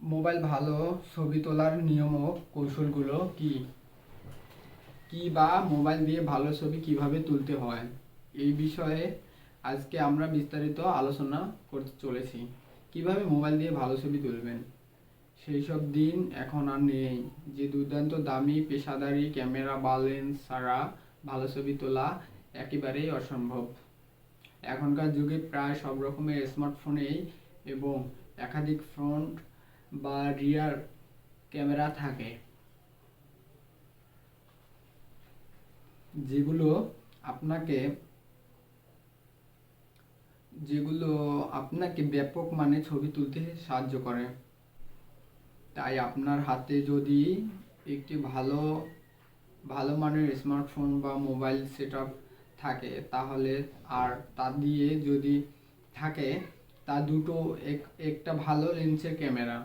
Mobile ভালো ছবি তোলার নিয়ম ও কৌশলগুলো কি কি বা মোবাইল দিয়ে ভালো ছবি কিভাবে তুলতে হয়, এই বিষয়ে আজকে আমরা বিস্তারিত আলোচনা করতে চলেছি। কিভাবে মোবাইল দিয়ে ভালো ছবি তুলবেন, সেই সব দিন এখন আর নেই যে দুর্দান্ত দামি পেশাদারি ক্যামেরা বা লেন্স ছাড়া ভালো ছবি তোলা একেবারেই অসম্ভব। এখনকার যুগে প্রায় সব রকমের স্মার্টফোনেই এবং একাধিক ফ্রন্ট বা রিয়ার ক্যামেরা থাকে, যেগুলো আপনাকে ব্যাপক মানে ছবি তুলতে সাহায্য করে। তাই আপনার হাতে যদি একটি ভালো মানের স্মার্টফোন বা মোবাইল সেটআপ থাকে, তাহলে আর তা দিয়ে যদি থাকে তা দুটো একটা ভালো লেন্সের ক্যামেরা,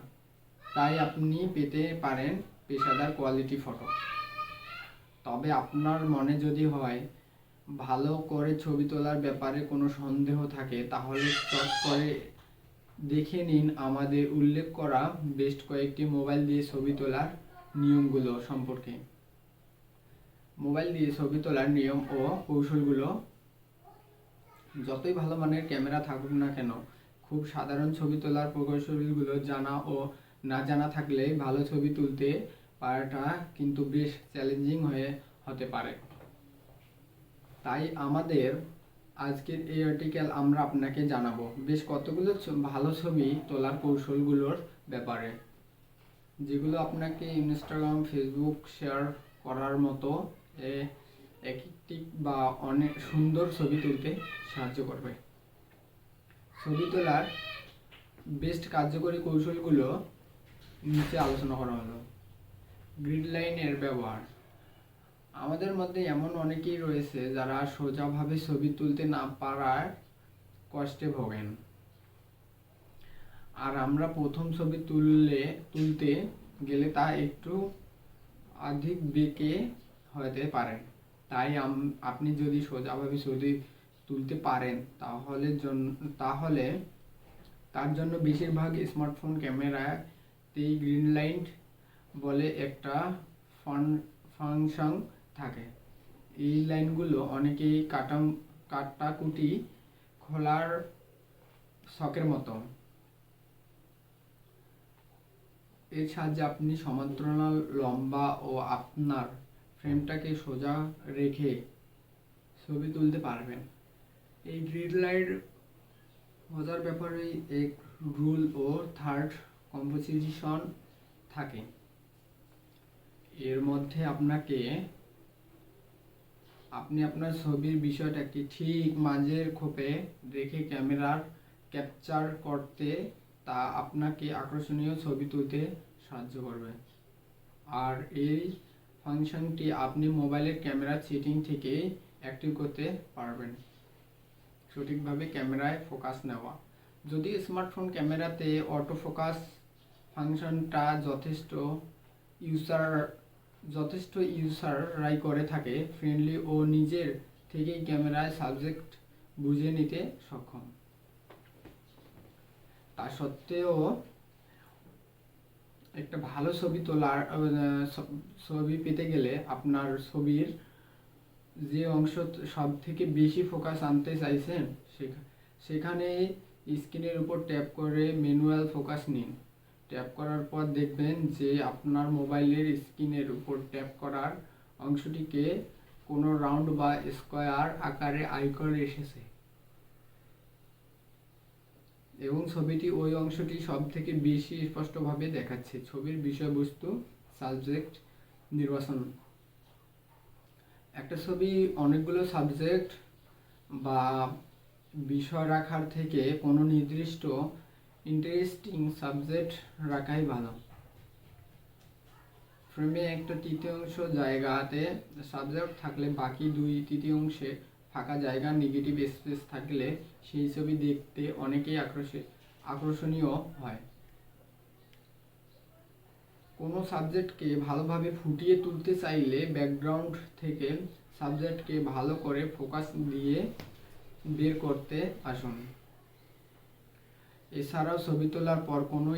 তাই আপনি পেতে পারেন পেশাদার কোয়ালিটি ফটো। তবে আপনার মনে যদি হয় ভালো করে ছবি তোলার ব্যাপারে কোনো সন্দেহ থাকে, তাহলে চট করে দেখে নিন আমাদের উল্লেখ করা বেশ কয়েকটি মোবাইল দিয়ে ছবি তোলার নিয়মগুলো সম্পর্কে। মোবাইল দিয়ে ছবি তোলার নিয়ম ও কৌশলগুলো। যতই ভালো মানের ক্যামেরা থাকুক না কেন, খুব সাধারণ ছবি তোলার প্রকৌশলগুলো জানা ও না জানা থাকলে ভালো ছবি তুলতে পারাটা কিন্তু বেশ চ্যালেঞ্জিং হতে পারে। তাই আমাদের আজকের এই আর্টিকেল আমরা আপনাকে জানাবো বেশ কতগুলো ভালো ছবি তোলার কৌশলগুলোর ব্যাপারে, যেগুলো আপনাকে ইনস্টাগ্রাম ফেসবুক শেয়ার করার মতো একটি বা অনেক সুন্দর ছবি তুলতে সাহায্য করবে। ছবি তোলার বেস্ট কার্যকরী কৌশলগুলো নিচে আলোচনা করা হলো। গ্রিড লাইনের ব্যবহার। আমাদের মধ্যে এমন অনেকেই রয়েছে যারা সোজাভাবে ছবি তুলতে না পারার কষ্টে ভোগেন, আর আমরা প্রথম ছবি তুলতে গেলে তা একটু অধিক বেঁকে হতে পারে। তাই আপনি যদি সোজাভাবে ছবি তুলতে পারেন তাহলে তার জন্য বেশিরভাগ স্মার্টফোন ক্যামেরাতেই গ্রিন লাইট বলে একটা ফাংশন থাকে। এই লাইনগুলো অনেকেই কাটাকুটি খোলার শখের মতো। এর সাহায্যে আপনি সমান্তরাল লম্বা ও আপনার ফ্রেমটাকে সোজা রেখে ছবি তুলতে পারবেন। এই গ্রিড লাইট বোঝার ব্যাপারে এক রুল ও থার্ড কম্পোজিশন থাকে। এর মধ্যে আপনি আপনার ছবির বিষয়টাকে ঠিক মাঝের খোপে রেখে ক্যামেরার ক্যাপচার করতে তা আপনাকে আকর্ষণীয় ছবি তুলতে সাহায্য করবে। আর এই ফাংশনটি আপনি মোবাইলের ক্যামেরা সেটিং থেকে অ্যাক্টিভ করতে পারবেন। সঠিকভাবে ক্যামেরায় ফোকাস নেওয়া। যদি স্মার্টফোন ক্যামেরাতে অটো ফোকাস ফাংশনটা যথেষ্ট ইউজাররাই করে থাকে ফ্রেন্ডলি ও নিজের থেকেই ক্যামেরায় সাবজেক্ট বুঝে নিতে সক্ষম, তা সত্ত্বেও একটা ভালো ছবি পেতে গেলে আপনার ছবির যে অংশ সব থেকে বেশি ফোকাস আনতে চাইছেন সেখানে স্ক্রিনের উপর ট্যাপ করে ম্যানুয়াল ফোকাস নিন। ট্যাপ করার পর দেখবেন যে আপনার মোবাইলের স্ক্রিনের উপর ট্যাপ করার অংশটিকে কোনো রাউন্ড বা স্কোয়ার আকারে আইকন এসেছে এবং ছবিটি ওই অংশটি সব থেকে বেশি স্পষ্টভাবে দেখাচ্ছে। ছবির বিষয়বস্তু সাবজেক্ট নির্বাচন। একটা ছবি অনেকগুলো সাবজেক্ট বা বিষয় রাখার থেকে কোনো নির্দিষ্ট ইন্টারেস্টিং সাবজেক্ট রাখাই ভালো। ফ্রেমে একটা তৃতীয়াংশ জায়গাতে সাবজেক্ট থাকলে বাকি 2/3 ফাঁকা জায়গা নেগেটিভ স্পেস থাকলে সেই ছবি দেখতে অনেকেই আকর্ষণীয় হয়। কোনো সাবজেক্টকে ভালোভাবে ফুটিয়ে তুলতে চাইলে ব্যাকগ্রাউন্ড থেকে সাবজেক্টকে ভালো করে ফোকাস দিয়ে বের করতে আসুন। এছাড়াও ছবি তোলার পর কোনো